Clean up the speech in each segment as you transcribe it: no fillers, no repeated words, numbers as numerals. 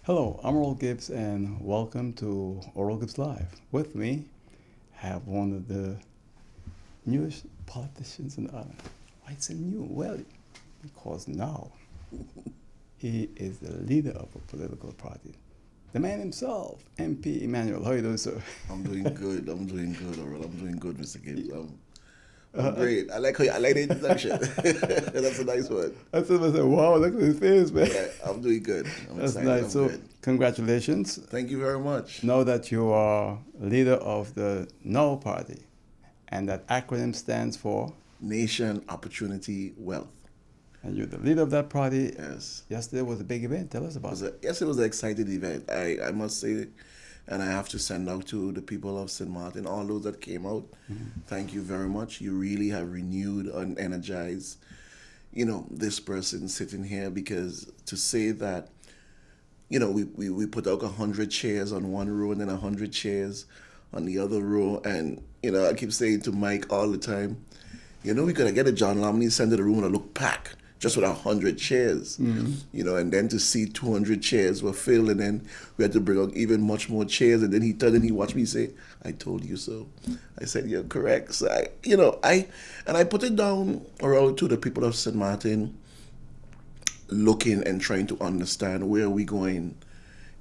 Hello, I'm Earl Gibbs, and welcome to Oral Gibbs Live. With me, I have one of the newest politicians in Ireland. Why it's a new? Well, because now he is the leader of a political party. The man himself, MP Emmanuel. How are you doing, sir? I'm doing good. I'm doing good, Oral. I'm doing good, Mr. Gibbs. I'm Uh, great. I like the introduction. That's a nice one. I said, wow, look at his face, man. Yeah, I'm doing good. I'm That's excited. nice. I'm So, good. congratulations. Thank you very much. Know that you are leader of the No Party, and that acronym stands for. Nation, opportunity, wealth. And you're the leader of that party. Yes. Yesterday was a big event. Tell us about it. Yes, it was an exciting event. I must say, and I have to send out to the people of St. Maarten, all those that came out. Thank you very much. You really have renewed and energized, this person sitting here, because to say that, we put out 100 chairs on one row and then 100 chairs on the other row. And, I keep saying to Mike all the time, we gotta get a John Lamley Center, the room to look packed just with 100 chairs, and then to see 200 chairs were filled, and then we had to bring out even much more chairs, and then he turned and he watched me say, "I told you so." I said, "You're correct." So I put it down around to the people of St. Maarten, looking and trying to understand where we going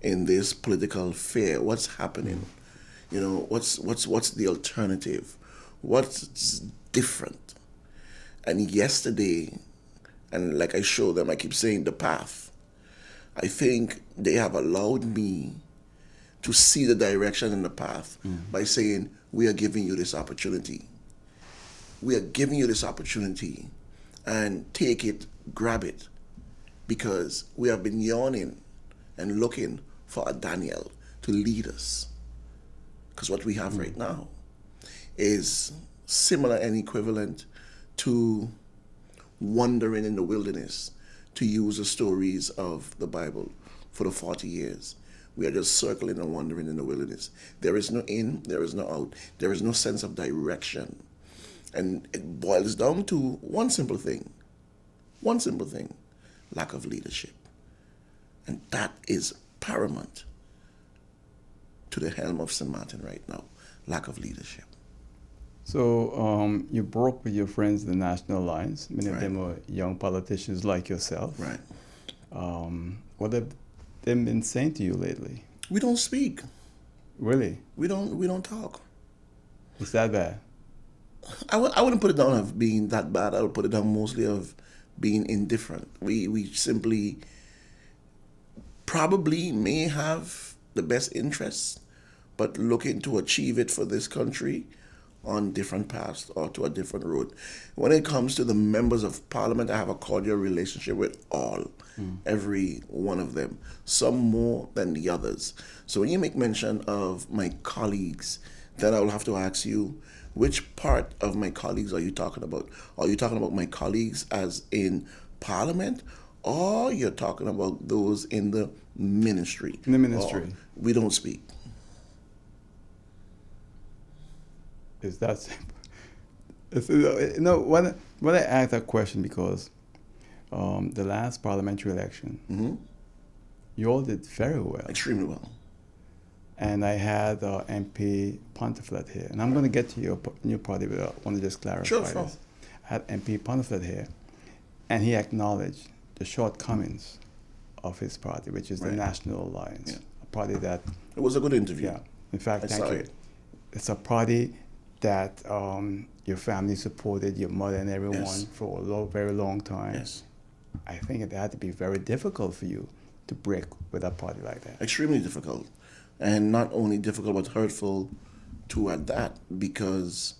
in this political fair. What's happening? What's the alternative? What's different? And yesterday, and like I show them, I keep saying the path. I think they have allowed me to see the direction and the path by saying, we are giving you this opportunity. We are giving you this opportunity, and take it, grab it, because we have been yawning and looking for a Daniel to lead us. Because what we have right now is similar and equivalent to wandering in the wilderness, to use the stories of the Bible for the 40 years. We are just circling and wandering in the wilderness. There is no in, there is no out. There is no sense of direction. And it boils down to one simple thing, lack of leadership. And that is paramount to the helm of St. Maarten right now, lack of leadership. So you broke with your friends in the National Alliance. Many of Right. them are young politicians like yourself. Right. What have they been saying to you lately? We don't speak. Really? We don't talk. It's that bad? I wouldn't put it down of being that bad. I would put it down mostly of being indifferent. We simply probably may have the best interests, but looking to achieve it for this country on different paths or to a different road. When it comes to the members of parliament, I have a cordial relationship with all, every one of them, some more than the others. So when you make mention of my colleagues, then I will have to ask you, which part of my colleagues are you talking about? Are you talking about my colleagues as in parliament, or you're talking about those in the ministry? In the ministry. Or we don't speak. It's that simple. When I ask that question, because the last parliamentary election, you all did very well. Extremely well. And I had MP Pontiflet here. And I'm going to get to your new party, but I want to just clarify Sure. this. I had MP Pontiflet here, and he acknowledged the shortcomings of his party, which is the Right. National Alliance, Yeah. a party that, It was a good interview. yeah, in fact, I thank saw you. it. It's a party that your family supported, your mother and everyone, Yes. for a very long time. Yes. I think it had to be very difficult for you to break with a party like that. Extremely difficult. And not only difficult, but hurtful too at that, because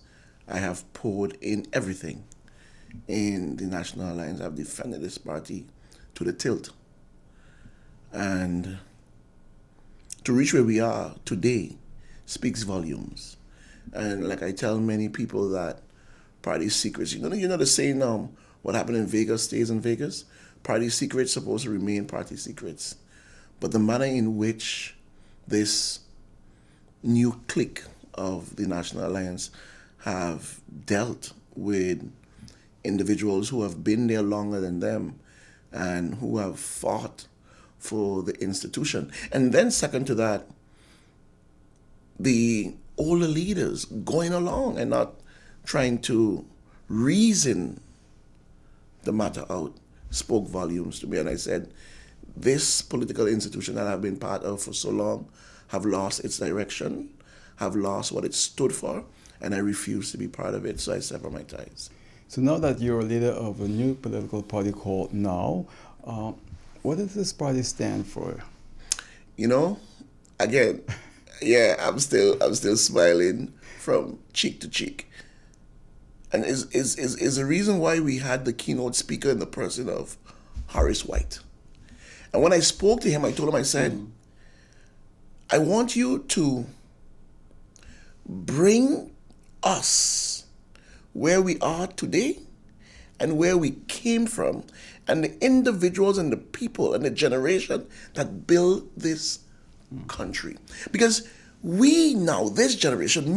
I have poured in everything in the National Alliance. I've defended this party to the tilt. And to reach where we are today speaks volumes. And like I tell many people that party secrets, you know the saying, what happened in Vegas stays in Vegas? Party secrets supposed to remain party secrets. But the manner in which this new clique of the National Alliance have dealt with individuals who have been there longer than them and who have fought for the institution. And then second to that, the older leaders going along and not trying to reason the matter out spoke volumes to me. And I said, this political institution that I've been part of for so long have lost its direction, have lost what it stood for, and I refuse to be part of it, so I sever my ties. So now that you're a leader of a new political party called Now, what does this party stand for? You know, again, yeah, I'm still smiling from cheek to cheek. And is the reason why we had the keynote speaker in the person of Horace White. And when I spoke to him, I told him, I said, I want you to bring us where we are today and where we came from, and the individuals and the people and the generation that build this country. Because we now, this generation,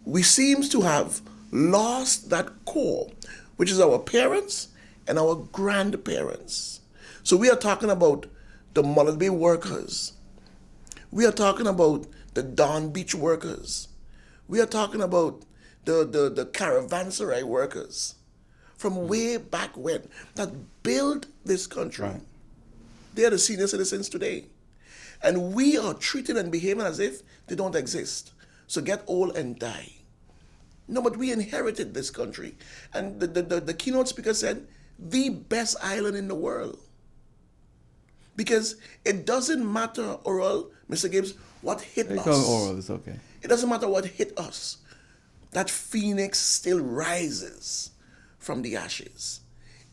we seems to have lost that core, which is our parents and our grandparents. So we are talking about the Mullet Bay workers. We are talking about the Don Beach workers. We are talking about the caravanserai workers from way back when that built this country. Right. They are the senior citizens today. And we are treating and behaving as if they don't exist. So get old and die. No, but we inherited this country. And the keynote speaker said, the best island in the world. Because it doesn't matter, Oral, Mr. Gibbs, what hit us. Oral, it's okay. It doesn't matter what hit us. That phoenix still rises from the ashes.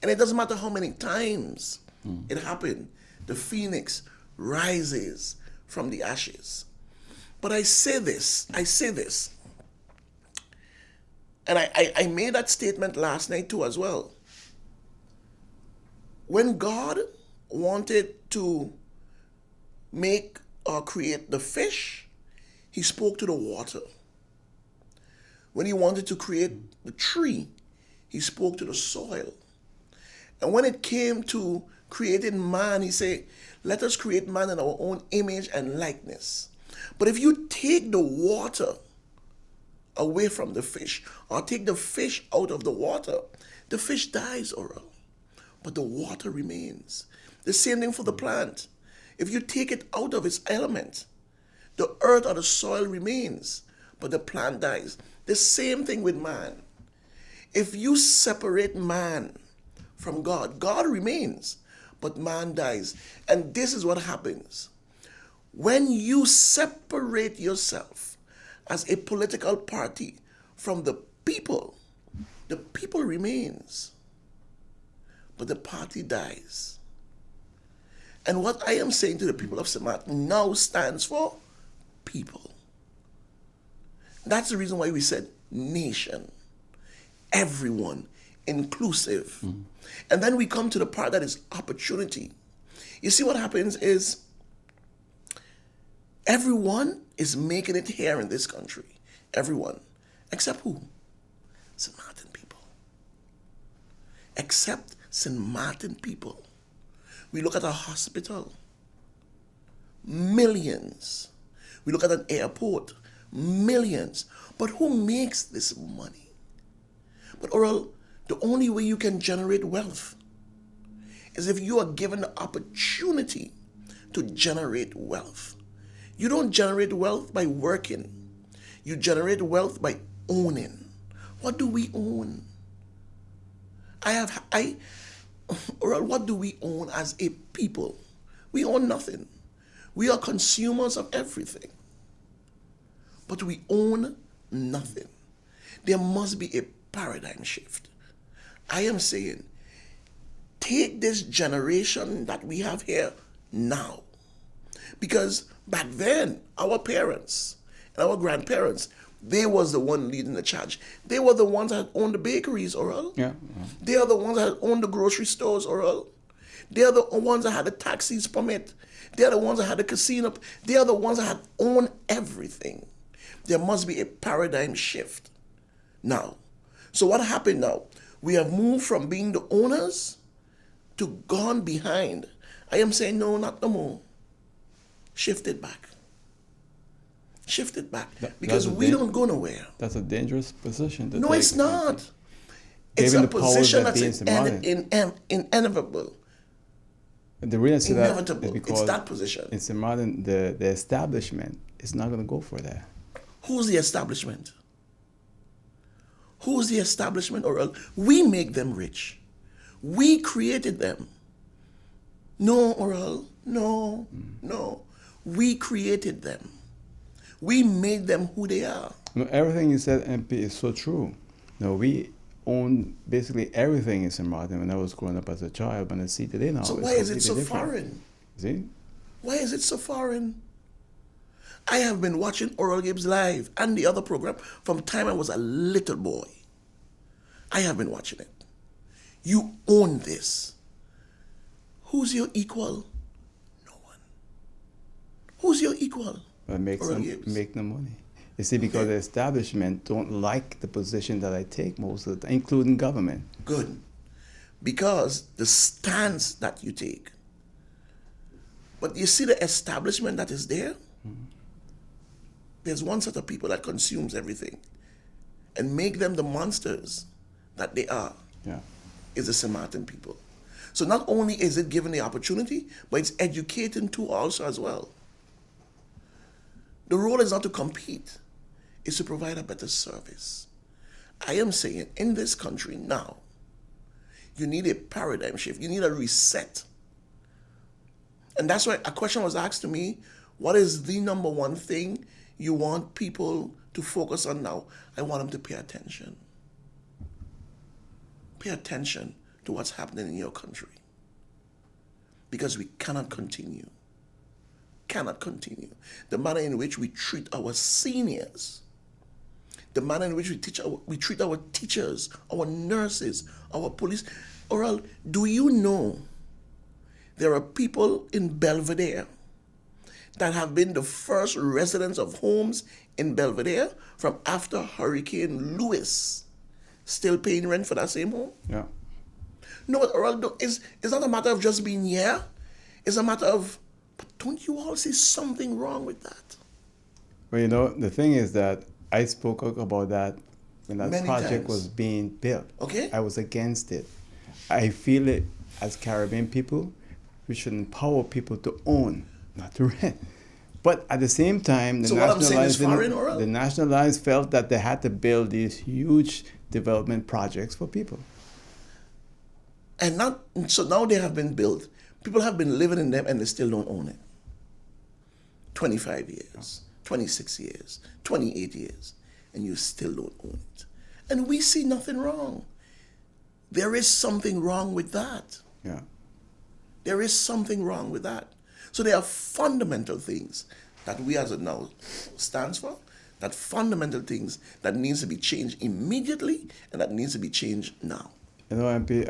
And it doesn't matter how many times it happened. The phoenix rises from the ashes. But I say this, and I made that statement last night too as well. When God wanted to make or create the fish, he spoke to the water. When he wanted to create the tree, he spoke to the soil. And when it came to creating man, he said, let us create man in our own image and likeness. But if you take the water away from the fish, or take the fish out of the water, the fish dies, Oral, but the water remains. The same thing for the plant. If you take it out of its element, the earth or the soil remains, but the plant dies. The same thing with man. If you separate man from God, God remains, but man dies. And this is what happens. When you separate yourself as a political party from the people remains, but the party dies. And what I am saying to the people of St. Maarten now stands for people. That's the reason why we said nation, everyone, inclusive. And then we come to the part that is opportunity. You see, what happens is everyone is making it here in this country. Everyone. Except who? St. Maarten people. Except St. Maarten people. We look at a hospital. Millions. We look at an airport. Millions. But who makes this money? But Oral, the only way you can generate wealth is if you are given the opportunity to generate wealth. You don't generate wealth by working. You generate wealth by owning. What do we own? Oral, what do we own as a people? We own nothing. We are consumers of everything. But we own nothing. There must be a paradigm shift. I am saying, take this generation that we have here now. Because back then, our parents and our grandparents, they was the one leading the charge. They were the ones that owned the bakeries, Oral. Yeah. They are the ones that owned the grocery stores, Oral. They are the ones that had the taxis permit. They are the ones that had the casino. They are the ones that had owned everything. There must be a paradigm shift now. So what happened now? We have moved from being the owners to gone behind I am saying no, not no more. Shift it back. Shift it back. Because we don't go nowhere. That's a dangerous position to take. No, it's not. It's Given a the powers position that that's be in St. inevitable. The reason I say that is Inevitable. because It's that position. in St. Maarten, the establishment is not going to go for that. Who's the establishment? Who's the establishment? Or we make them rich. We created them. No, Oral. No, no. We created them. We made them who they are. No, everything you said, MP, is so true. No, we own basically everything in St. Maarten when I was growing up as a child, but I see today now. So it's why is it so completely different. foreign? See? Why is it so foreign? I have been watching Oral Gibbs Live and the other program from the time I was a little boy. I have been watching it. You own this. Who's your equal? No one. Who's your equal? But makes Oral them Gibbs. make no money. You see, because the establishment don't like the position that I take most of the time, including government. Good. Because the stance that you take. But you see the establishment that is there? There's one set of people that consumes everything and make them the monsters that they are. Yeah. Is the St. Maarten people. So not only is it given the opportunity, but it's educating too also as well. The role is not to compete, it's to provide a better service. I am saying in this country now, you need a paradigm shift, you need a reset. And that's why a question was asked to me, what is the number one thing you want people to focus on now? I want them to pay attention. Pay attention to what's happening in your country. Because we cannot continue. Cannot continue. The manner in which we treat our seniors, the manner in which we treat our teachers, our nurses, our police. Oral, do you know there are people in Belvedere that have been the first residents of homes in Belvedere from after Hurricane Lewis, still paying rent for that same home? Yeah. No, Oral, it's not a matter of just being here. It's a matter of, but don't you all see something wrong with that? Well, you know, the thing is that I spoke about that when that Many project times. was being built. Okay. I was against it. I feel it as Caribbean people, we should empower people to own, not to rent. But at the same time, the So what I'm saying is foreign, Oral? the nationalists felt that they had to build these huge development projects for people. And not so now they have been built. People have been living in them and they still don't own it. 25 years, 26 years, 28 years, and you still don't own it. And we see nothing wrong. There is something wrong with that. Yeah. There is something wrong with that. So there are fundamental things that we as a now stands for, that fundamental things that needs to be changed immediately and that needs to be changed now. You know, MP,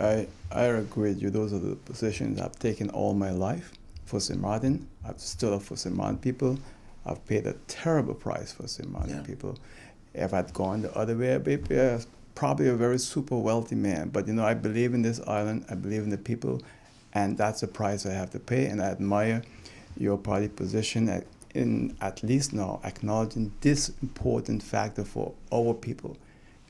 I agree with you. Those are the positions I've taken all my life for St. Maarten. I've stood up for St. Maarten people. I've paid a terrible price for St. Maarten people. If I'd gone the other way, I'd be probably a very super wealthy man. But, you know, I believe in this island. I believe in the people. And that's the price I have to pay. And I admire your party position in at least now acknowledging this important factor for our people.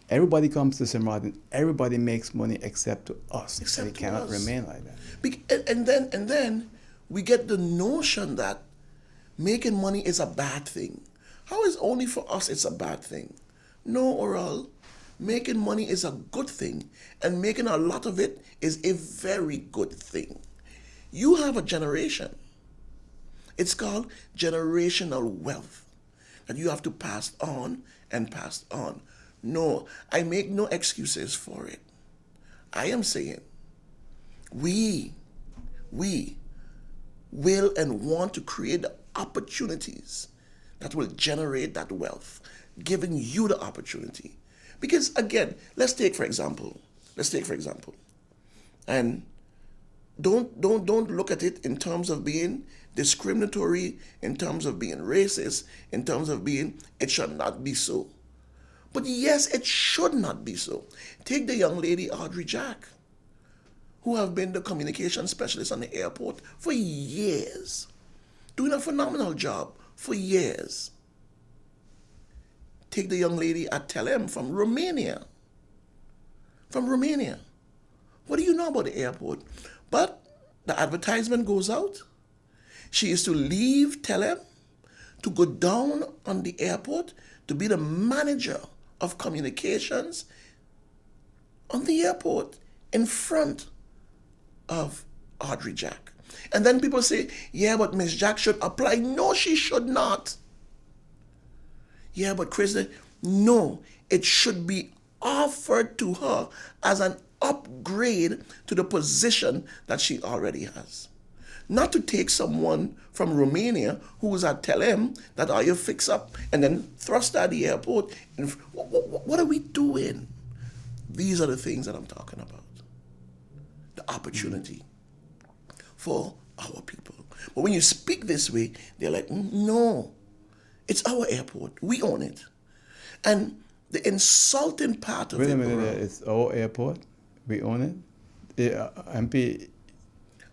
Everybody comes to St. Maarten. Everybody makes money except to us. Except it to cannot us. remain like that. And then we get the notion that making money is a bad thing. How is only for us it's a bad thing? No, Oral. Making money is a good thing, and making a lot of it is a very good thing. You have a generation. It's called generational wealth that you have to pass on and pass on. No, I make no excuses for it. I am saying we will and want to create the opportunities that will generate that wealth, giving you the opportunity. Because again, let's take for example, and don't look at it in terms of being discriminatory, in terms of being racist, in terms of being, it should not be so. But yes, it should not be so. Take the young lady, Audrey Jack. who have been the communication specialist on the airport for years, doing a phenomenal job for years. Take the young lady at Telem from Romania. From Romania. What do you know about the airport? But the advertisement goes out. She is to leave Telem to go down on the airport to be the manager of communications on the airport in front of Audrey Jack. And then people say, yeah, but Miss Jack should apply. No, she should not. Yeah, but Chris, no, it should be offered to her as an upgrade to the position that she already has. Not to take someone from Romania who is at Telem that are you fix up and then thrust at the airport. And what are we doing? These are the things that I'm talking about. The opportunity for our people. But when you speak this way, they're like, no, it's our airport. We own it. And the insulting part of it. Wait a minute, it's our airport. We own it. MP.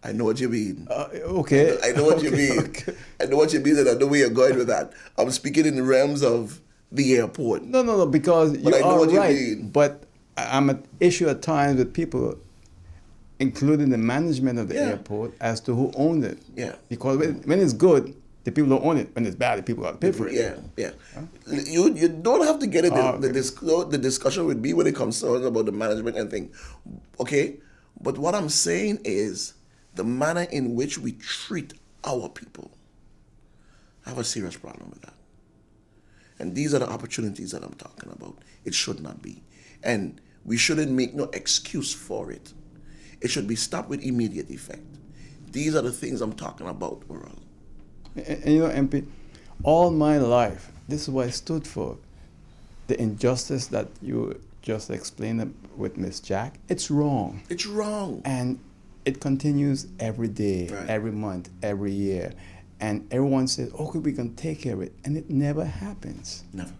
I know what you mean. Okay. I know what you Okay, mean. okay. I know what you mean, and I know where you're going with that. I'm speaking in the realms of the airport. No, because you But I know are what you right. mean. But I'm an issue at times with people, including the management of the Yeah. airport, as to who owns it. Yeah. Because when it's good, the people don't own it. When it's bad, the people got to pay for it. Yeah. You don't have to get into Okay. the discussion with me when it comes to about the management and thing. Okay? But what I'm saying is the manner in which we treat our people. I have a serious problem with that. And these are the opportunities that I'm talking about. It should not be. And we shouldn't make no excuse for it. It should be stopped with immediate effect. These are the things I'm talking about, Oral. And you know, MP, all my life, this is what I stood for. The injustice that you just explained with Miss Jack, it's wrong. It's wrong. And it continues every day, Right. every month, every year. And everyone says, okay, we can take care of it. And it never happens. Never.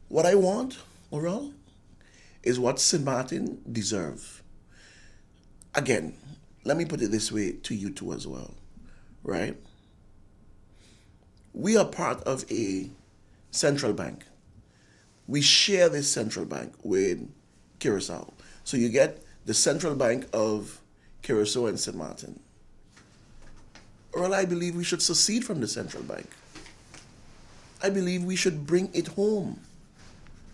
What I want, Oral, is what St. Maarten deserve. Again, let me put it this way to you two as well, right? We are part of a central bank. We share this central bank with Curacao. So you get the central bank of Curacao and St. Maarten. Well, I believe we should secede from the central bank. I believe we should bring it home.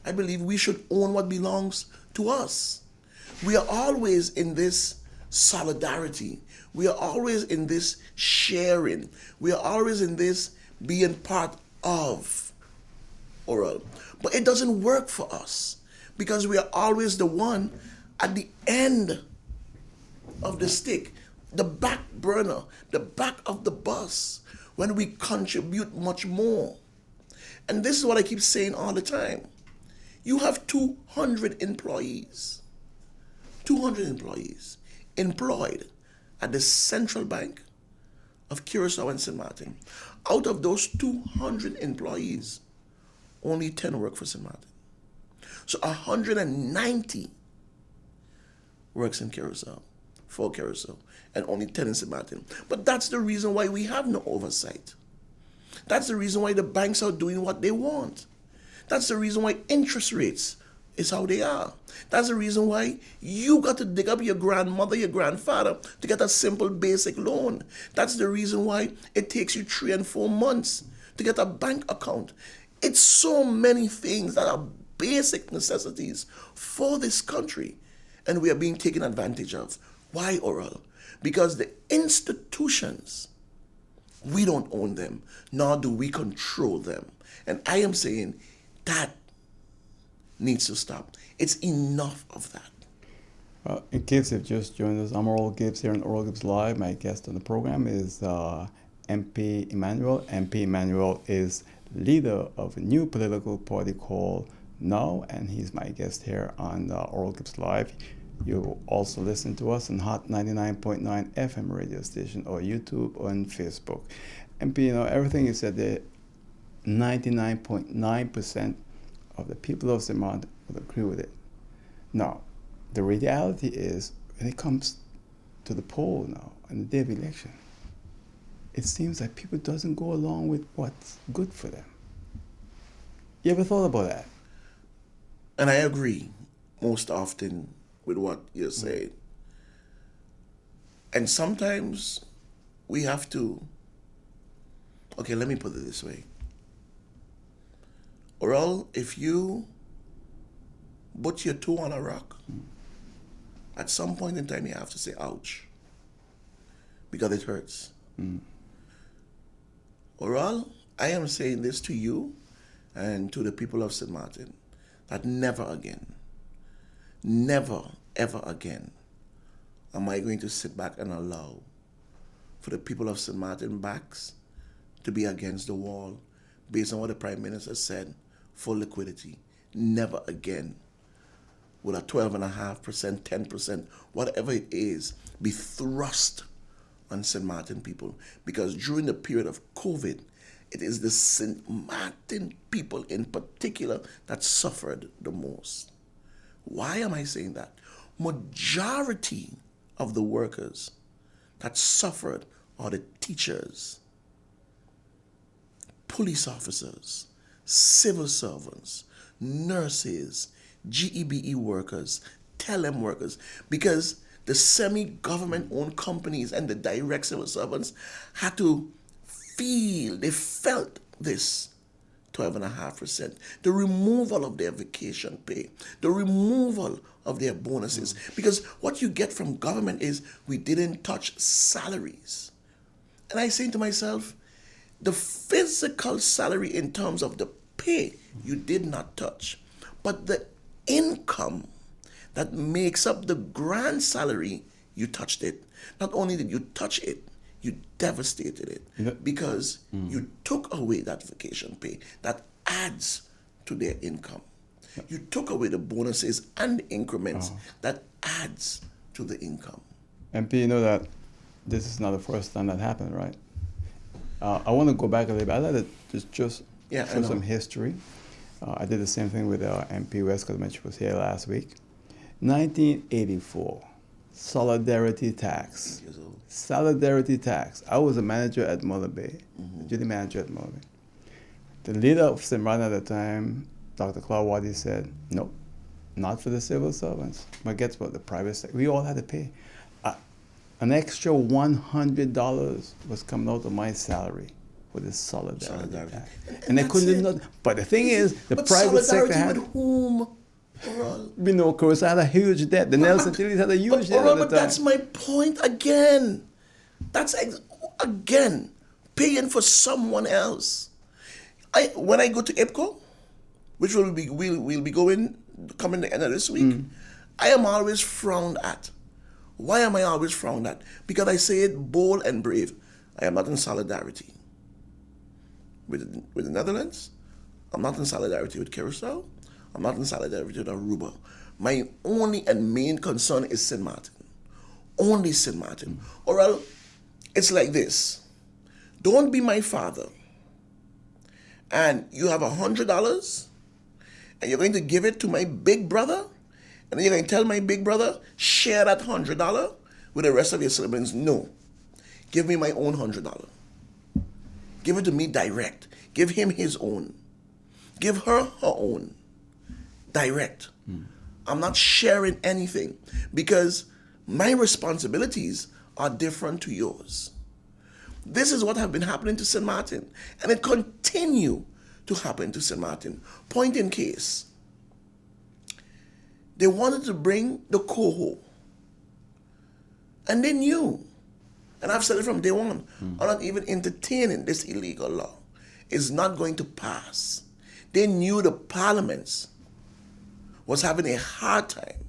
I believe we should own what belongs to us. We are always in this solidarity. We are always in this sharing. We are always in this being part of Oral. But it doesn't work for us because we are always the one at the end of the stick, the back burner, the back of the bus, when we contribute much more. And this is what I keep saying all the time. You have 200 employees. 200 employees employed at the central bank of Curacao and St. Maarten. Out of those 200 employees, only 10 work for St. Maarten. So 190 works in Curacao, for Curacao, and only 10 in St. Maarten. But that's the reason why we have no oversight. That's the reason why the banks are doing what they want. That's the reason why interest rates is how they are. That's the reason why you got to dig up your grandmother, your grandfather to get a simple basic loan. That's the reason why it takes you 3 and 4 months to get a bank account. It's so many things that are basic necessities for this country, and we are being taken advantage of. Why, Oral? Because the institutions, we don't own them, nor do we control them. And I am saying that needs to stop. It's enough of that. In case you've just joined us, I'm Oral Gibbs here on Oral Gibbs Live. My guest on the program is MP Emmanuel. MP Emmanuel is leader of a new political party called Now, and he's my guest here on Oral Gibbs Live. You also listen to us on Hot 99.9 FM radio station or YouTube or on Facebook. MP, you know, everything you said there, 99.9% of the people of St. Maarten would agree with it. Now, the reality is, when it comes to the poll now, on the day of election, it seems that people doesn't go along with what's good for them. You ever thought about that? And I agree most often with what you're saying. And sometimes we have to, okay, let me put it this way. Or if you put your toe on a rock, at some point in time you have to say, ouch, because it hurts. Or I am saying this to you and to the people of St. Maarten, that never again, never, ever again am I going to sit back and allow for the people of St. Maarten backs to be against the wall based on what the Prime Minister said, full liquidity. Never again will a 12.5%, 10%, whatever it is, be thrust on St. Maarten people. Because during the period of COVID, it is the St. Maarten people in particular that suffered the most. Why am I saying that? Majority of the workers that suffered are the teachers, police officers, civil servants, nurses, GEBE workers, TELEM workers, because the semi-government owned companies and the direct civil servants had to they felt this 12.5%, the removal of their vacation pay, the removal of their bonuses. Because what you get from government is, we didn't touch salaries. And I say to myself, the physical salary in terms of the pay, you did not touch. But the income that makes up the grand salary, you touched it. Not only did you touch it, you devastated it, because you took away that vacation pay that adds to their income. You took away the bonuses and the increments that adds to the income. MP, you know that this is not the first time that happened, right? I want to go back a little bit. I'd like to just show some history. I did the same thing with MP Westcott when she was here last week. 1984, solidarity tax. Solidarity tax. I was a manager at Muller Bay, duty manager at Muller Bay. The leader of St. Maarten at the time, Dr. Claude Waddy, said, nope, not for the civil servants. But guess what? The private sector, we all had to pay. An extra $100 was coming out of my salary for this solidarity tax. And they couldn't do nothing. But the thing is, the private sector had... with whom? You know, of course, I had a huge debt. The Nelson Tillies had a huge debt at the time. But that's my point again. That's, again, paying for someone else. When I go to IPCO, which we'll be coming the end of this week, I am always frowned at. Why am I always frowned at? Because I say it bold and brave. I am not in solidarity with the Netherlands. I'm not in solidarity with Curacao. I'm not in solidarity with Aruba. My only and main concern is St. Maarten. Only St. Maarten. Or else, it's like this. Don't be my father. And you have $100, and you're going to give it to my big brother, and then you're going to tell my big brother, share that $100 with the rest of your siblings. No. Give me my own $100. Give it to me direct. Give him his own. Give her her own. Direct. I'm not sharing anything because my responsibilities are different to yours. This is what have been happening to St. Maarten, and it continue to happen to St. Maarten. Point in case, they wanted to bring the coho, and they knew, and I've said it from day one, are not even entertaining this illegal law. It's not going to pass. They knew the parliaments was having a hard time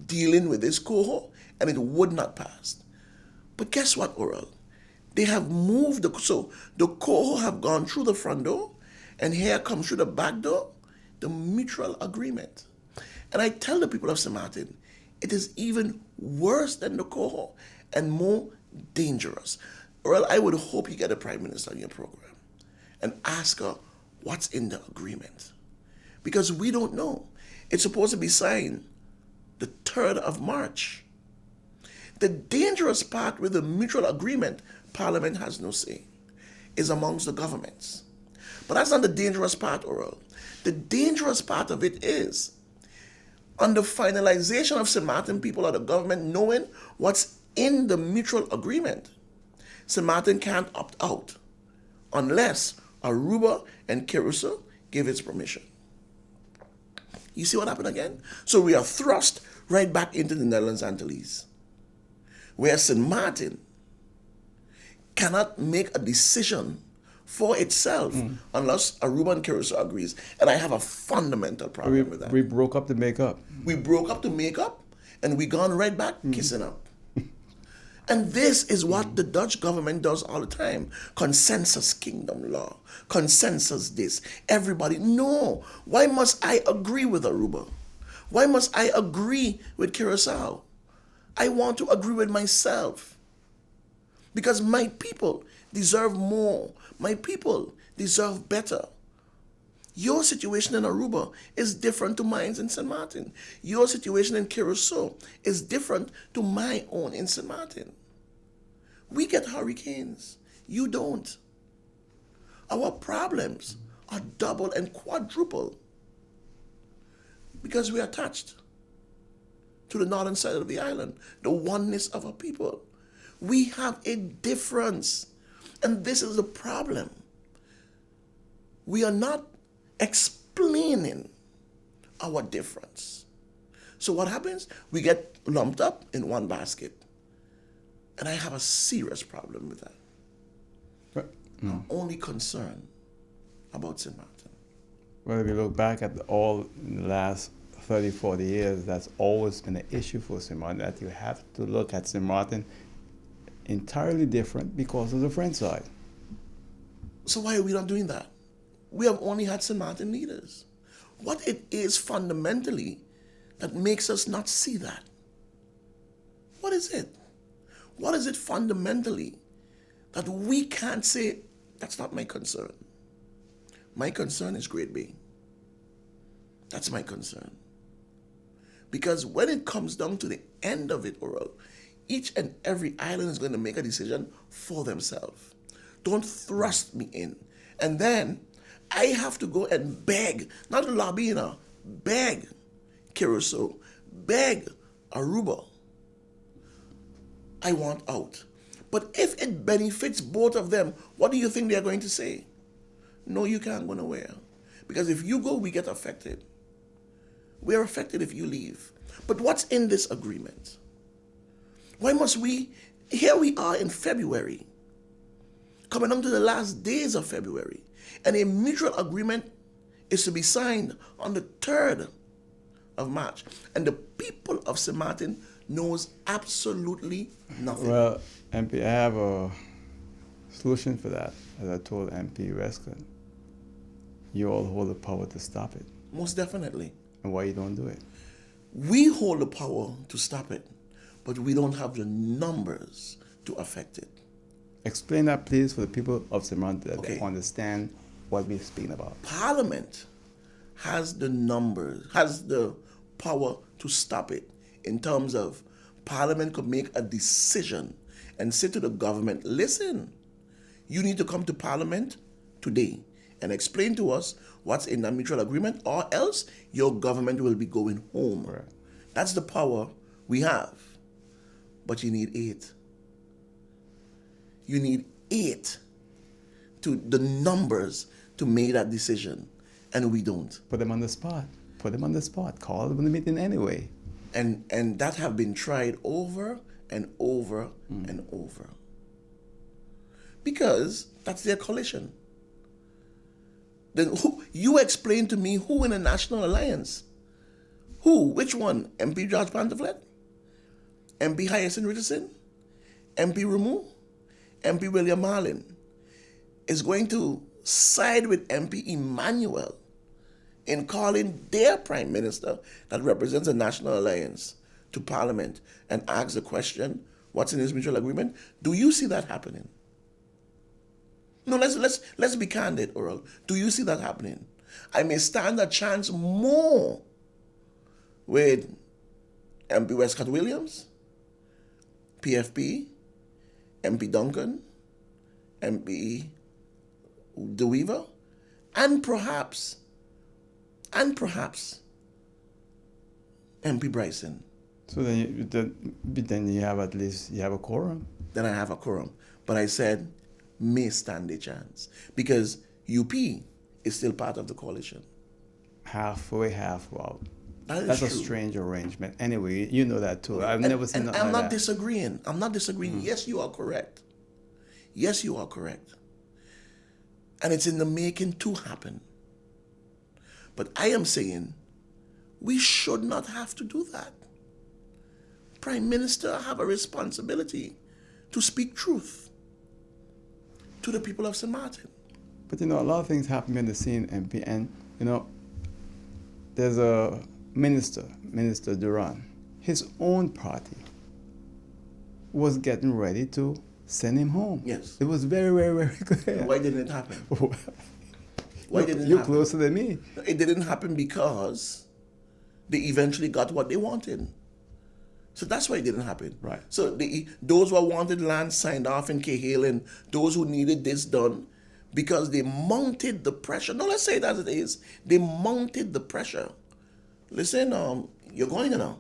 dealing with this coho, and it would not pass. But guess what, Oral? They have moved, so the coho have gone through the front door, and here comes through the back door, the mutual agreement. And I tell the people of St. Maarten, it is even worse than the coho and more dangerous. Oral, I would hope you get a Prime Minister on your program and ask her what's in the agreement. Because we don't know. It's supposed to be signed the 3rd of March. The dangerous part with the mutual agreement, Parliament has no say, is amongst the governments. But that's not the dangerous part, Oral. The dangerous part of it is, on the finalization of St. Maarten, people or the government knowing what's in the mutual agreement, St. Maarten can't opt out unless Aruba and Curacao give its permission. You see what happened again? So we are thrust right back into the Netherlands Antilles, where St. Maarten cannot make a decision for itself unless Aruba and Curacao agrees. And I have a fundamental problem with that. We broke up to make up. We broke up to make up, and we gone right back kissing up. And this is what the Dutch government does all the time. Consensus kingdom law. Consensus this. Everybody, no. Why must I agree with Aruba? Why must I agree with Curacao? I want to agree with myself. Because my people deserve more. My people deserve better. Your situation in Aruba is different to mine in St. Maarten. Your situation in Curacao is different to my own in St. Maarten. We get hurricanes. You don't. Our problems are double and quadruple because we are attached to the northern side of the island, the oneness of our people. We have a difference, and this is the problem. We are not explaining our difference. So what happens? We get lumped up in one basket. And I have a serious problem with that. I'm only concerned about St. Maarten. Well, if you look back at all in the last 30, 40 years, that's always been an issue for St. Maarten, that you have to look at St. Maarten entirely different because of the French side. So why are we not doing that? We have only had St. Maarten leaders. What it is fundamentally that makes us not see that? What is it? What is it fundamentally that we can't say, that's not my concern? My concern is Great Bay. That's my concern. Because when it comes down to the end of it, Oral, each and every island is going to make a decision for themselves. Don't thrust me in. And then I have to go and beg, not lobby, beg Curacao, beg Aruba. I want out. But if it benefits both of them, what do you think they're going to say? No, you can't go nowhere. Because if you go, we get affected. We're affected if you leave. But what's in this agreement? Why must we? Here we are in February, coming on to the last days of February, and a mutual agreement is to be signed on the 3rd of March. And the people of St. Maarten knows absolutely nothing. Well, MP, I have a solution for that. As I told MP Rescott, you all hold the power to stop it. Most definitely. And why you don't do it? We hold the power to stop it, but we don't have the numbers to affect it. Explain that, please, for the people of St. Maarten that Okay. they understand what we're speaking about. Parliament has the numbers, has the power to stop it, in terms of Parliament could make a decision and say to the government, listen, you need to come to Parliament today and explain to us what's in that mutual agreement, or else your government will be going home. Right. That's the power we have. But you need 8. You need 8 to the numbers to make that decision, and we don't. Put them on the spot. Put them on the spot. Call them in the meeting anyway. And that have been tried over and over and over. Because that's their coalition. Then you explain to me who in the National Alliance? Who? Which one? MP George Pantaflet? MP Hyacinth Richardson? MP Ramu? MP William Marlin is going to side with MP Emmanuel in calling their prime minister that represents the National Alliance to Parliament and ask the question, what's in this mutual agreement? Do you see that happening? No, let's be candid, Oral. Do you see that happening? I may stand a chance more with MP Westcott Williams, PFP, MP Duncan, MP DeWeaver, and perhaps MP Bryson. So then you have at least you have a quorum. Then I have a quorum. But I said, may stand a chance. Because UP is still part of the coalition. Halfway, half out. That's a strange arrangement. Anyway, you know that too. I've never seen that. I'm like not that. disagreeing. I'm not disagreeing. Yes, you are correct. Yes, you are correct. And it's in the making to happen. But I am saying we should not have to do that. Prime Minister have a responsibility to speak truth to the people of St. Maarten. But a lot of things happen behind the scene, MP, and there's a Minister Duran. His own party was getting ready to send him home. Yes. It was very, very, very clear. Why didn't it happen? Why didn't it You're happen? closer than me. It didn't happen because they eventually got what they wanted. So that's why it didn't happen. Right. So those who wanted land signed off in Cahill and those who needed this done, because they mounted the pressure. No, let's say it as it is. They mounted the pressure. Listen, you're going now.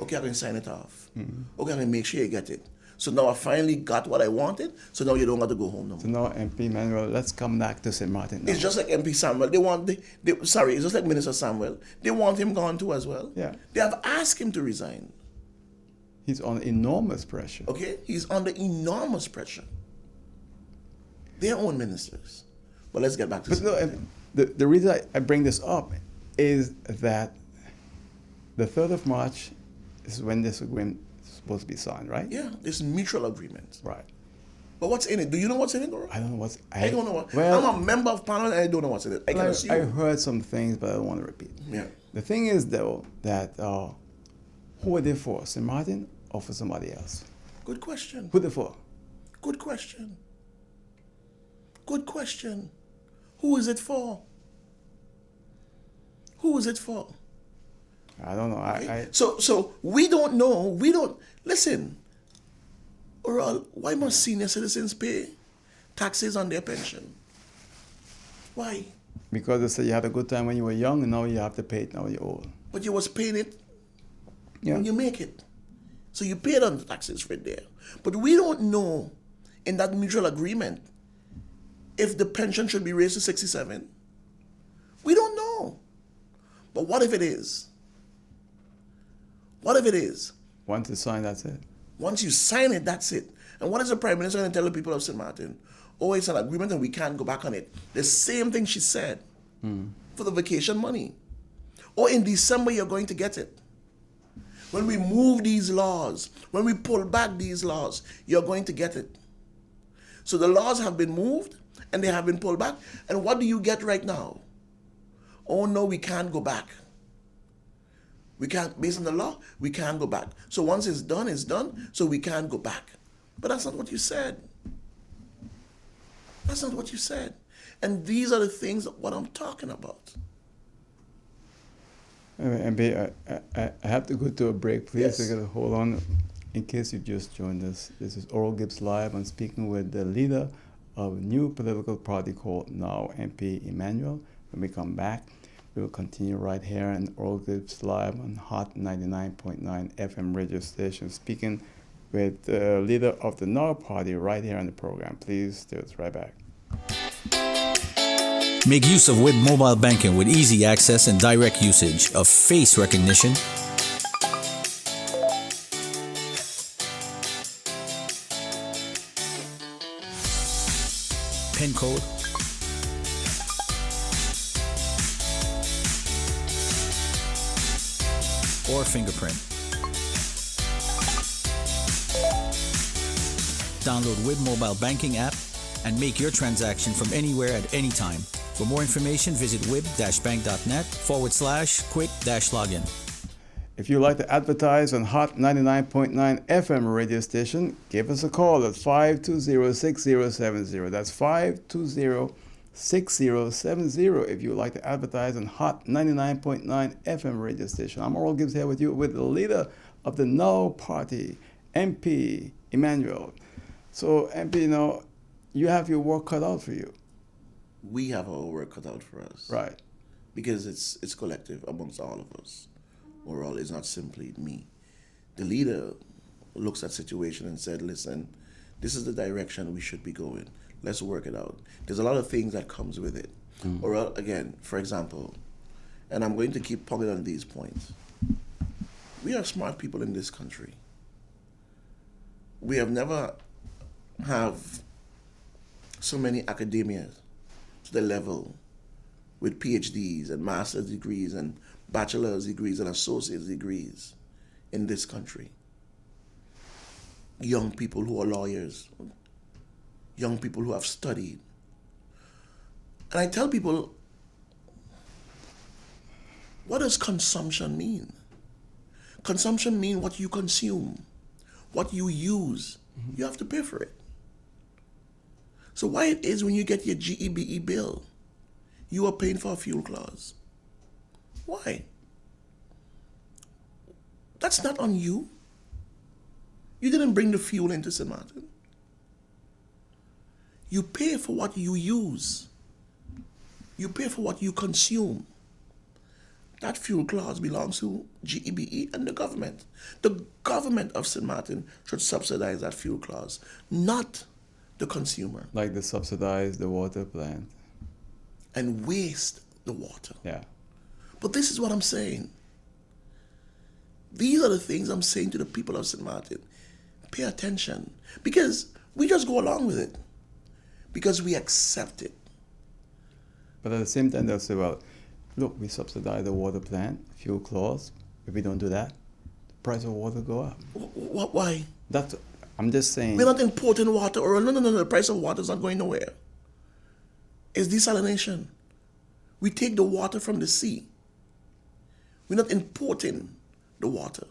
Okay, I can sign it off. Mm-hmm. Okay, I can make sure you get it. So now I finally got what I wanted, so now you don't have to go home no more. So now, MP Emmanuel, let's come back to St. Maarten now. It's just like MP Samuel. It's just like Minister Samuel. They want him gone too as well. Yeah. They have asked him to resign. He's under enormous pressure. Okay? He's under enormous pressure. Their own ministers. But let's get back to the reason I bring this up is that the 3rd of March is when this agreement is supposed to be signed, right? Yeah, this mutual agreement. Right. But what's in it? Do you know what's in it, Goro? I don't know what's... I don't know what... Well, I'm a member of Parliament and I don't know what's in it. I can assume. I heard some things, but I don't want to repeat. Yeah. The thing is, though, that who are they for? St. Maarten or for somebody else? Good question. Who are they for? Good question. Good question. Who is it for? Who is it for? I don't know. So we don't know. We don't... Listen. Oral, why must senior citizens pay taxes on their pension? Why? Because they say you had a good time when you were young, and now you have to pay it now when you're old. But you was paying it when you make it. So you paid on the taxes right there. But we don't know in that mutual agreement if the pension should be raised to 67. We don't know. But what if it is? What if it is? Once it's signed, that's it. Once you sign it, that's it. And what is the Prime Minister going to tell the people of St. Maarten? Oh, it's an agreement and we can't go back on it. The same thing she said for the vacation money. Or in December, you're going to get it. When we move these laws, when we pull back these laws, you're going to get it. So the laws have been moved and they have been pulled back. And what do you get right now? Oh, no, we can't go back. We can't, based on the law, we can't go back. So once it's done, so we can't go back. But that's not what you said. That's not what you said. And these are the things that what I'm talking about. I have to go to a break. Please, Yes. you gotta hold on. In case you just joined us, this is Oral Gibbs Live. I'm speaking with the leader of a new political party called Now, MP Emmanuel. When we come back, we will continue right here in Oral Gibbs Live on Hot 99.9 FM radio station, speaking with the leader of the Now Party right here on the program. Please stay with us right back. Make use of WIB mobile banking with easy access and direct usage of face recognition, PIN code, or fingerprint. Download WIB mobile banking app and make your transaction from anywhere at any time. For more information, visit wib-bank.net/quick-login. If you'd like to advertise on Hot 99.9 FM radio station, give us a call at 520-6070. That's 520-6070. 6070 if you would like to advertise on Hot 99.9 FM radio station. I'm Oral Gibbs here with you with the leader of the No Party, MP Emmanuel. So, MP, you have your work cut out for you. We have our work cut out for us. Right. Because it's collective amongst all of us. Oral is not simply me. The leader looks at situation and said, listen, this is the direction we should be going. Let's work it out. There's a lot of things that comes with it. Or again, for example, and I'm going to keep pointing on these points. We are smart people in this country. We have never have so many academias to the level with PhDs and master's degrees and bachelor's degrees and associate's degrees in this country. Young people who are lawyers, young people who have studied. And I tell people, what does consumption mean? Consumption means what you consume, what you use. You have to pay for it. So why it is when you get your GEBE bill, you are paying for a fuel clause? Why? That's not on you. You didn't bring the fuel into St. Maarten. You pay for what you use. You pay for what you consume. That fuel clause belongs to GEBE and the government. The government of St. Maarten should subsidize that fuel clause, not the consumer. Like they subsidize the water plant. And waste the water. Yeah. But this is what I'm saying. These are the things I'm saying to the people of St. Maarten. Pay attention. Because we just go along with it. Because we accept it. But at the same time, they'll say, well, look, we subsidize the water plant, fuel clause. If we don't do that, the price of water go up. Why? I'm just saying. We're not importing water. Or no, the price of water is not going nowhere. It's desalination. We take the water from the sea. We're not importing the water.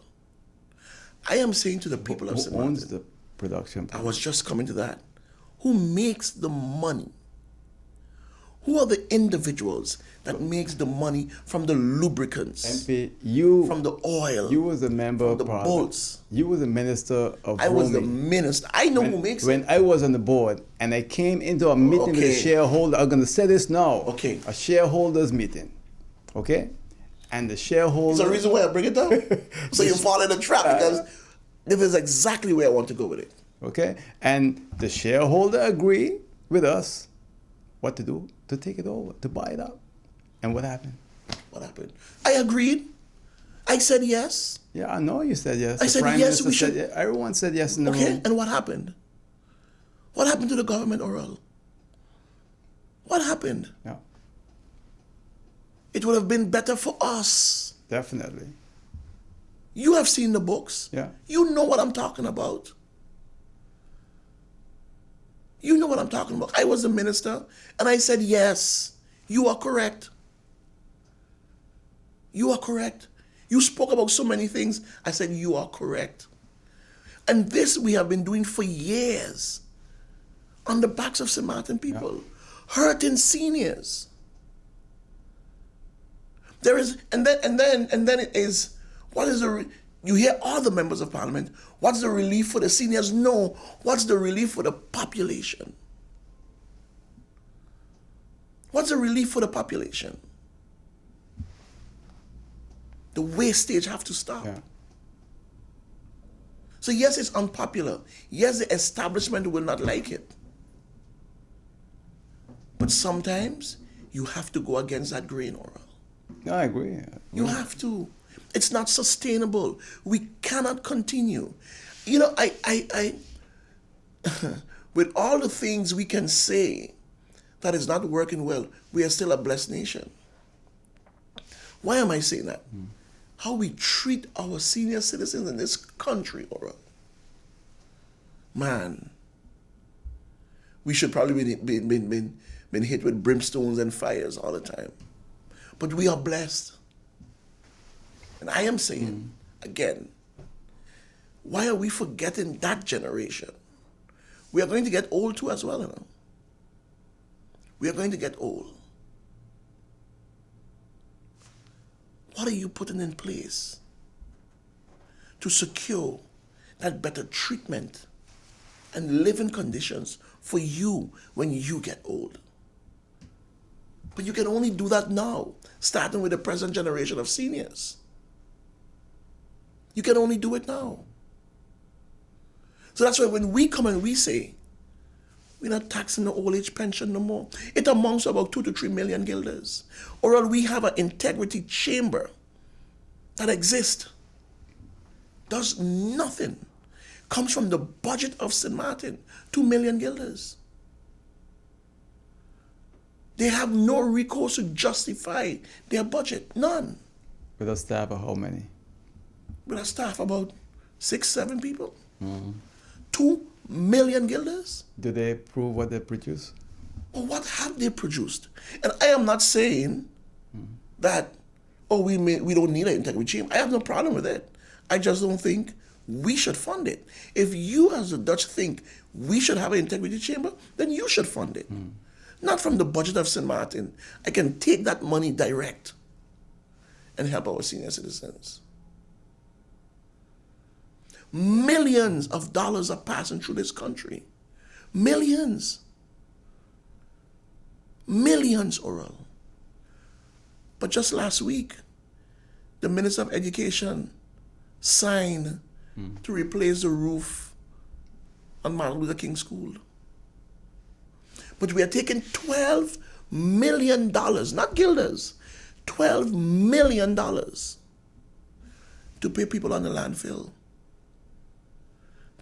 I am saying to the people of St. Who owns Maarten, the production? I was just coming to that. Who makes the money? Who are the individuals that makes the money from the lubricants, MP, from the oil, you was a member from of the Parliament. bolts? You was a minister of I was the roaming. minister. I know who makes it. When I was on the board and I came into a meeting with a Okay. shareholder, I'm going to say this now. Okay. A shareholders meeting. Okay? And the shareholder. There's a reason why I bring it down. So you fall in the trap because this is exactly where I want to go with it. Okay? And the shareholder agreed with us what to do to take it over, to buy it out. And what happened? What happened? I agreed. I said yes. Yeah, I know you said yes. I The said Prime yes, Minister we said should- yes. Everyone said yes in the Okay, room. and what happened? What happened to the government, Oral? What happened? Yeah, It would have been better for us. definitely. You have seen the books. Yeah. You know what I'm talking about. You know what I'm talking about. I was the minister, and I said, yes, you are correct. You are correct. You spoke about so many things. I said, you are correct. And this we have been doing for years on the backs of St. Maarten people, hurting seniors. There is, and then it is, what is the, you hear all the members of parliament, what's the relief for the seniors? No, what's the relief for the population? What's the relief for the population? The wastage have to stop. Yeah. So yes, it's unpopular. Yes, the establishment will not like it. But sometimes you have to go against that grain, Oral. No, I agree. You have to. It's not sustainable. We cannot continue. You know, I with all the things we can say that is not working well, we are still a blessed nation. Why am I saying that? How we treat our senior citizens in this country, Oral. Man, we should probably been hit with brimstones and fires all the time. But we are blessed. And I am saying, again, why are we forgetting that generation? We are going to get old too as well, you know. We are going to get old. What are you putting in place to secure that better treatment and living conditions for you when you get old? But you can only do that now, starting with the present generation of seniors. You can only do it now. So that's why when we come and we say, we're not taxing the old age pension no more, it amounts to about 2 to 3 million guilders. Or we have an integrity chamber that exists, does nothing, comes from the budget of St. Maarten, 2 million guilders. They have no recourse to justify their budget, none. With a staff of how many? With a staff about 6, 7 people. 2 million guilders. Do they prove what they produce? Well, what have they produced? And I am not saying that, we don't need an integrity chamber. I have no problem with it. I just don't think we should fund it. If you as the Dutch think we should have an integrity chamber, then you should fund it. Not from the budget of St. Maarten. I can take that money direct and help our senior citizens. Millions of dollars are passing through this country. Millions. Millions, Oral. But just last week, the Minister of Education signed to replace the roof on Martin Luther King School. But we are taking $12 million, not guilders, $12 million to pay people on the landfill.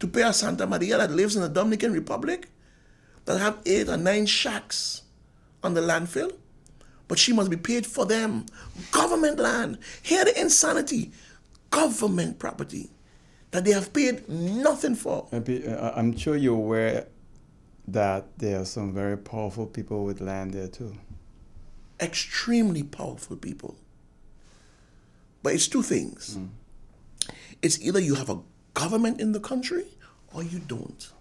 To pay a Santa Maria that lives in the Dominican Republic, that have 8 or 9 shacks on the landfill, but she must be paid for them. Government land. Hear the insanity. Government property that they have paid nothing for. I'm sure you're aware that there are some very powerful people with land there too. Extremely powerful people. But it's 2 things. It's either you have a government in the country or you don't.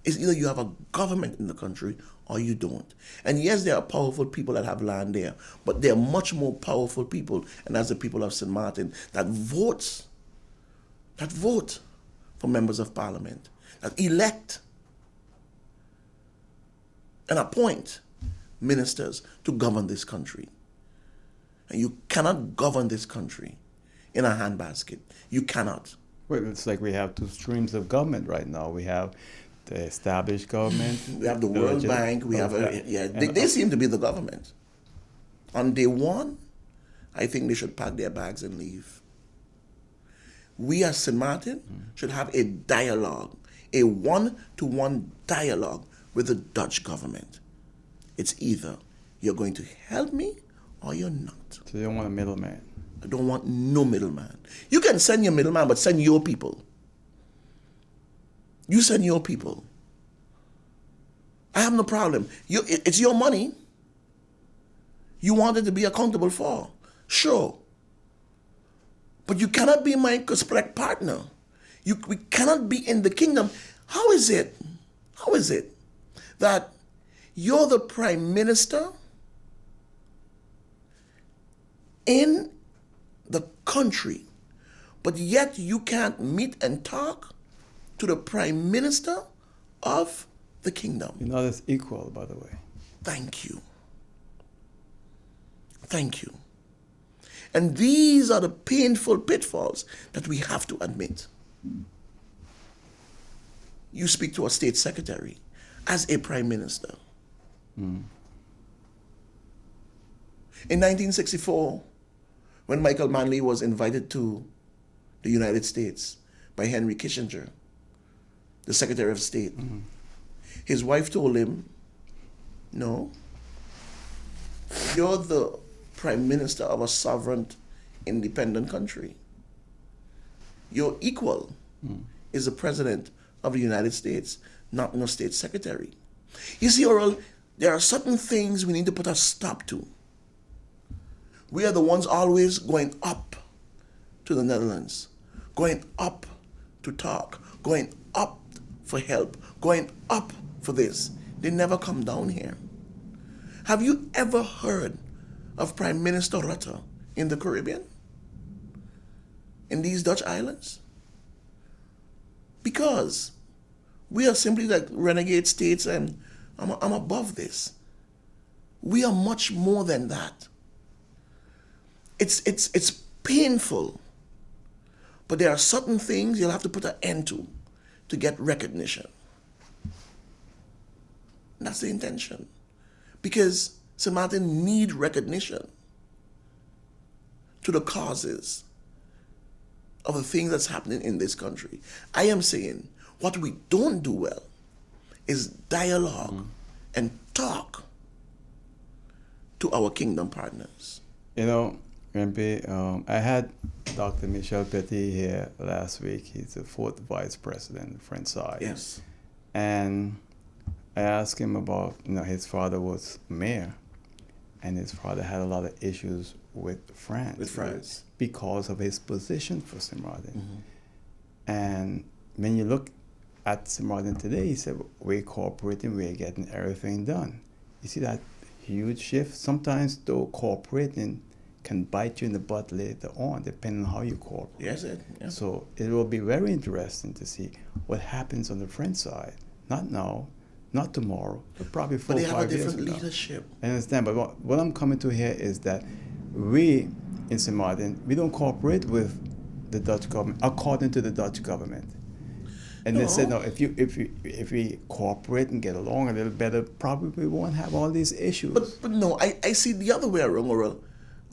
It's either you have a government in the country or you don't. And yes, there are powerful people that have land there, but there are much more powerful people, and that's the people of St. Maarten, that vote for members of parliament, that elect and appoint ministers to govern this country. And you cannot govern this country in a handbasket. You cannot. Well, it's like we have 2 streams of government right now. We have the established government. We have the World Bank. We have, they seem to be the government. On day 1, I think they should pack their bags and leave. We as St. Maarten should have a dialogue, a 1-to-1 dialogue with the Dutch government. It's either you're going to help me or you're not. So you don't want a middleman. I don't want no middleman. You can send your middleman, but send your people. You send your people. I have no problem. It's your money. You want it to be accountable for. Sure. But you cannot be my prospect partner. We cannot be in the kingdom. How is it that you're the prime minister in the country, but yet you can't meet and talk to the prime minister of the kingdom? You're not as equal, by the way. Thank you. Thank you. And these are the painful pitfalls that we have to admit. You speak to a state secretary as a prime minister. In 1964, when Michael Manley was invited to the United States by Henry Kissinger, the Secretary of State, his wife told him, no, you're the prime minister of a sovereign, independent country. Your equal is the president of the United States, not no state secretary. You see, Oral, there are certain things we need to put a stop to. We are the ones always going up to the Netherlands, going up to talk, going up for help, going up for this, they never come down here. Have you ever heard of Prime Minister Rutte in the Caribbean? In these Dutch islands? Because we are simply like renegade states, and I'm above this. We are much more than that. It's painful, but there are certain things you'll have to put an end to get recognition. That's the intention. Because St. Maarten need recognition to the causes of the things that's happening in this country. I am saying what we don't do well is dialogue and talk to our kingdom partners. You know, MP, I had Dr. Michel Petit here last week. He's the 4th Vice President of French side. Yes. And I asked him about, his father was mayor, and his father had a lot of issues with France. With France. Because of his position for St. Maarten. And when you look at St. Maarten today, he said, we're cooperating, we're getting everything done. You see that huge shift? Sometimes, though, cooperating can bite you in the butt later on, depending on how you cooperate. Yes, yeah. So it will be very interesting to see what happens on the French side. Not now, not tomorrow, but probably 4 or 5 years ago. But they have a different leadership. I understand, but what I'm coming to here is that we, in St. Maarten, we don't cooperate with the Dutch government, according to the Dutch government. And they said, no, if we cooperate and get along a little better, probably we won't have all these issues. But no, I see the other way around, Oral.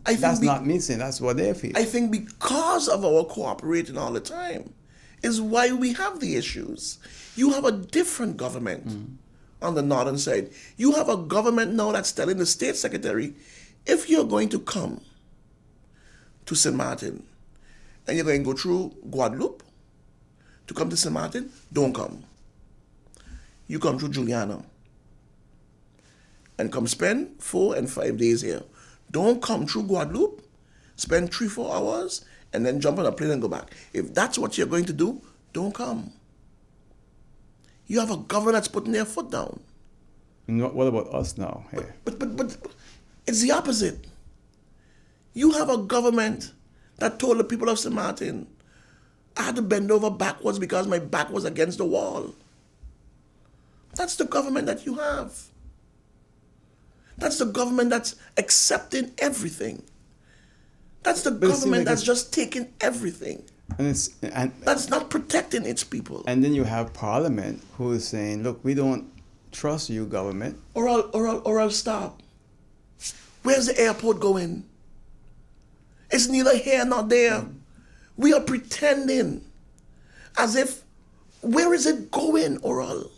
That's not me saying, that's what they feel. I think because of our cooperating all the time is why we have the issues. You have a different government on the northern side. You have a government now that's telling the state secretary, if you're going to come to St. Maarten and you're going to go through Guadeloupe to come to St. Maarten, don't come. You come through Juliana and come spend 4 and 5 days here. Don't come through Guadeloupe, spend 3-4 hours, and then jump on a plane and go back. If that's what you're going to do, don't come. You have a government that's putting their foot down. What about us now? Hey. But it's the opposite. You have a government that told the people of St. Maarten, I had to bend over backwards because my back was against the wall. That's the government that you have. That's the government that's accepting everything. That's the government that's just taking everything. And that's not protecting its people. And then you have Parliament who is saying, look, we don't trust you, government. Or I'll stop. Where's the airport going? It's neither here nor there. We are pretending as if, where is it going, Oral?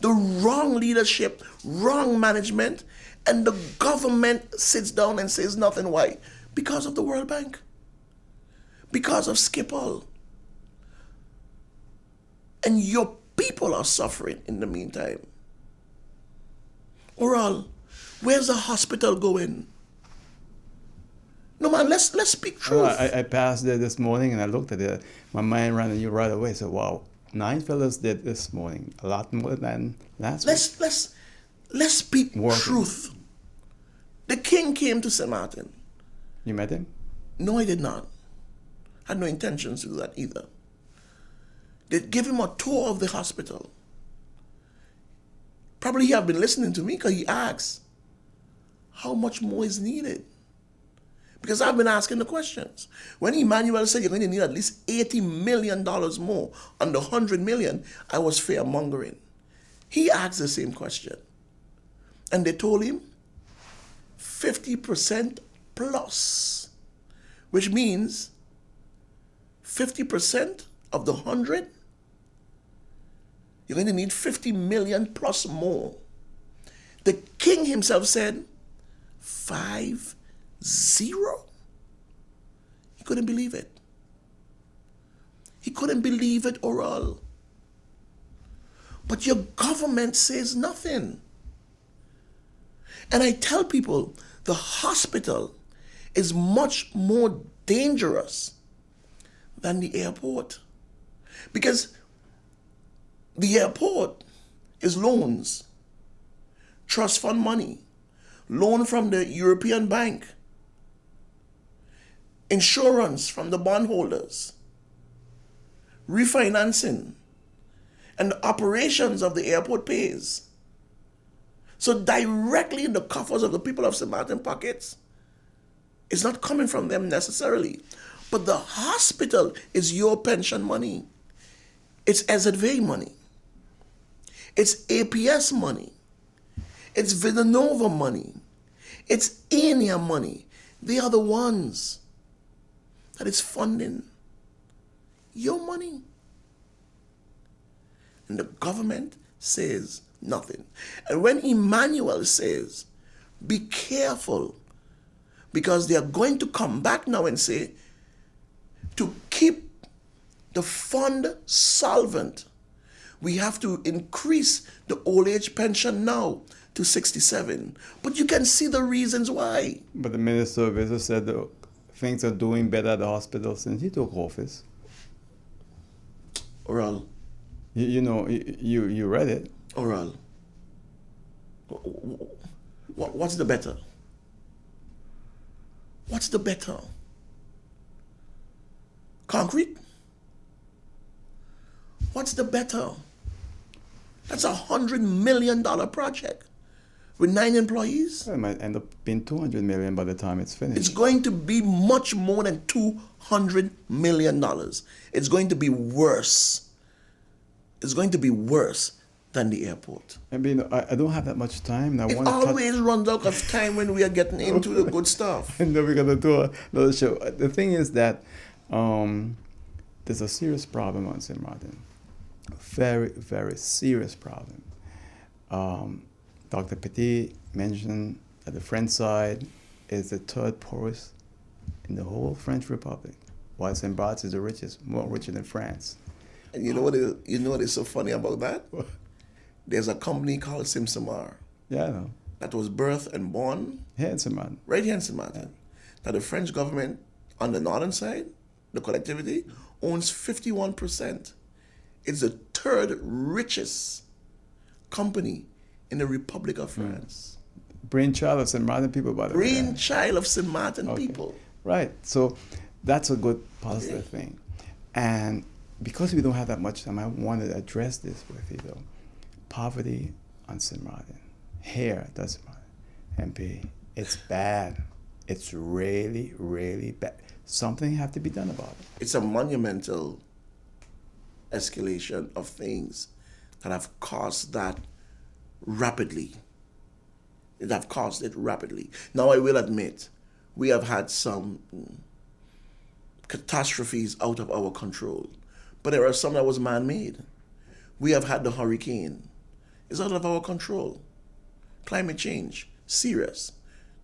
The wrong leadership, wrong management, and the government sits down and says nothing. Why? Because of the World Bank. Because of Schiphol. And your people are suffering in the meantime. Oral, where's the hospital going? No, man, let's speak truth. I passed there this morning and I looked at it. My mind ran on you right away. So, wow, 9 fellas did this morning. A lot more than last week. Let's speak truth. The king came to St. Maarten. You met him? No, I did not. Had no intentions to do that either. They gave him a tour of the hospital. Probably he have been listening to me because he asks, how much more is needed? Because I've been asking the questions. When Emmanuel said you're going to need at least $80 million more on the $100 million, I was fear-mongering. He asked the same question. And they told him 50% plus, which means 50% of the 100, you're going to need 50 million plus more. The king himself said 50. He couldn't believe it. He couldn't believe it, Oral. But your government says nothing. And I tell people, the hospital is much more dangerous than the airport. Because The airport is loans, trust fund money, loan from the European Bank, insurance from the bondholders, refinancing, and the operations of the airport pays. So directly in the coffers of the people of St. Maarten pockets, it's not coming from them necessarily. But the hospital is your pension money. It's SZV money. It's APS money. It's Villanova money. It's ANIA money. They are the ones that is funding your money. And the government says nothing. And when Emmanuel says, be careful, because they are going to come back now and say, to keep the fund solvent, we have to increase the old age pension now to 67. But you can see the reasons why. But the Minister of Business said that things are doing better at the hospital since he took office. Oral. You read it. Oral. What's the better? What's the better? Concrete? What's the better? That's $100 million project with 9 employees. It might end up being $200 million by the time it's finished. It's going to be much more than $200 million. It's going to be worse. It's going to be worse than the airport. I mean, I don't have that much time. And I It want to always runs out of time when we are getting into the good stuff. and then we're going to do another show. The thing is that there's a serious problem on St. Maarten. A very, very serious problem. Dr. Petit mentioned that the French side is the third poorest in the whole French Republic, while St. Bart's is the richest, more richer than France. And you know what is so funny about that? There's a company called Simsamar Yeah, I know. that was birthed and born Here in St. Maarten. right here in St. Maarten. That the French government on the northern side, the collectivity, owns 51%. It's the third richest company in the Republic of France. Brainchild of St. Maarten people, by the way. Brainchild of St. Maarten Okay. people. Right. So that's a good positive thing. And because we don't have that much time, I wanted to address this with you, though. Poverty on St. Maarten. Here, that's MP. It's bad. It's really, really bad. Something have to be done about it. It's a monumental escalation of things that have caused that rapidly. It have caused it rapidly. Now, I will admit, we have had some catastrophes out of our control, but there are some that was man-made. We have had the hurricane. It's out of our control. Climate change, serious.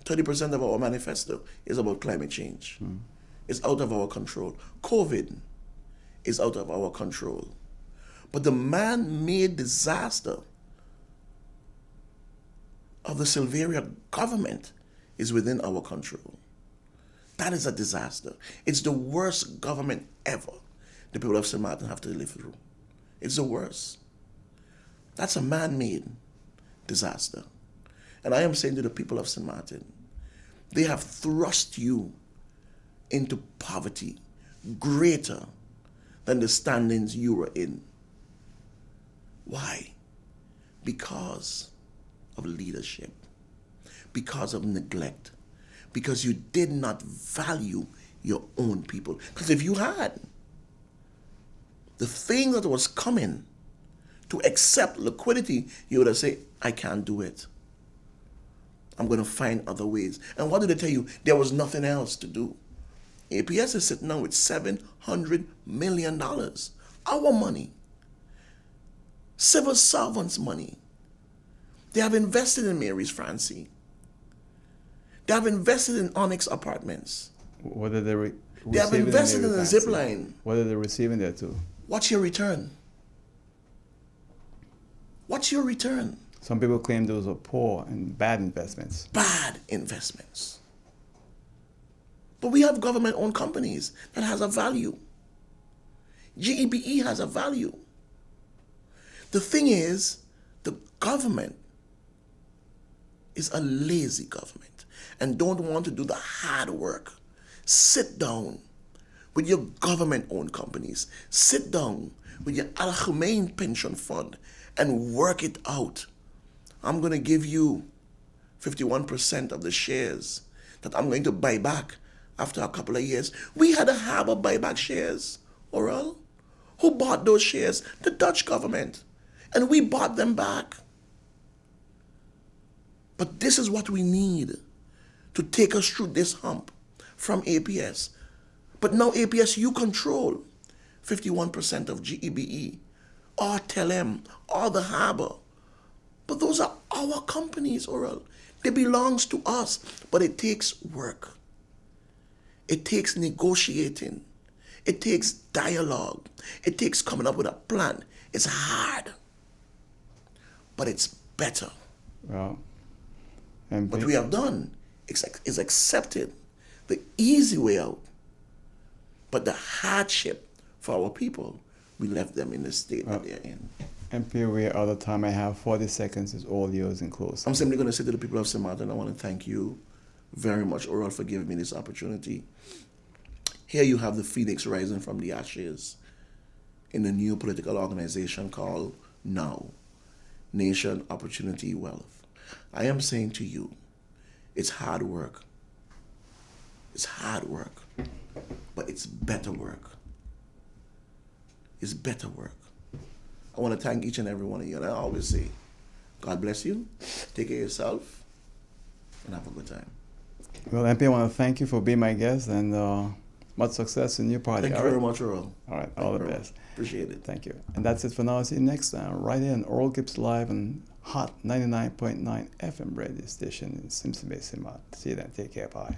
30% of our manifesto is about climate change. It's out of our control. COVID is out of our control. But the man-made disaster of the Silveria government is within our control. That is a disaster. It's the worst government ever the people of St. Maarten have to live through. It's the worst. That's a man-made disaster. And I am saying to the people of St. Maarten, they have thrust you into poverty greater than the standings you were in. Why? Because of leadership, because of neglect, because you did not value your own people. Because if you had the thing that was coming to accept liquidity, you would have said, I can't do it. I'm going to find other ways. And what did they tell you? There was nothing else to do. APS is sitting now with $700 million. Our money. Civil servants' money. They have invested in Mary's Francie. They have invested in Onyx Apartments. What are they They have invested in the zip line. What are they receiving there too? What's your return? What's your return? Some people claim those are poor and bad investments. Bad investments. But we have government-owned companies that has a value. GEBE has a value. The thing is, the government is a lazy government and don't want to do the hard work. Sit down with your government-owned companies. Sit down with your algemeen pension fund and work it out. I'm going to give you 51% of the shares that I'm going to buy back after a couple of years. We had a harbor buyback shares, Oral. Who bought those shares? The Dutch government. And we bought them back. But this is what we need to take us through this hump from APS. But now APS, you control 51% of GEBE, or Telem, or the harbor. But those are our companies, Oral. They belongs to us, but it takes work. It takes negotiating. It takes dialogue. It takes coming up with a plan. It's hard, but it's better. Well, and What we have done is accepted the easy way out, but the hardship for our people, we left them in the state that they're in. MP, we're out of time. I have 40 seconds. It's all yours in close. I'm simply going to say to the people of St. Maarten, I want to thank you very much, Oral, for giving me this opportunity. Here you have the phoenix rising from the ashes in a new political organization called NOW, Nation, Opportunity, Wealth. I am saying to you, it's hard work. It's hard work, but it's better work. It's better work. I want to thank each and every one of you. And I always say, God bless you, take care of yourself, and have a good time. Well, MP, I want to thank you for being my guest, and much success in your party. Thank you very much, Earl. All right, all the best. Appreciate it. Thank you. And that's it for now. See you next time, right here on Oral Gibbs Live on Hot 99.9 FM radio station in Simpson Bay, St. Maarten. See you then. Take care. Bye.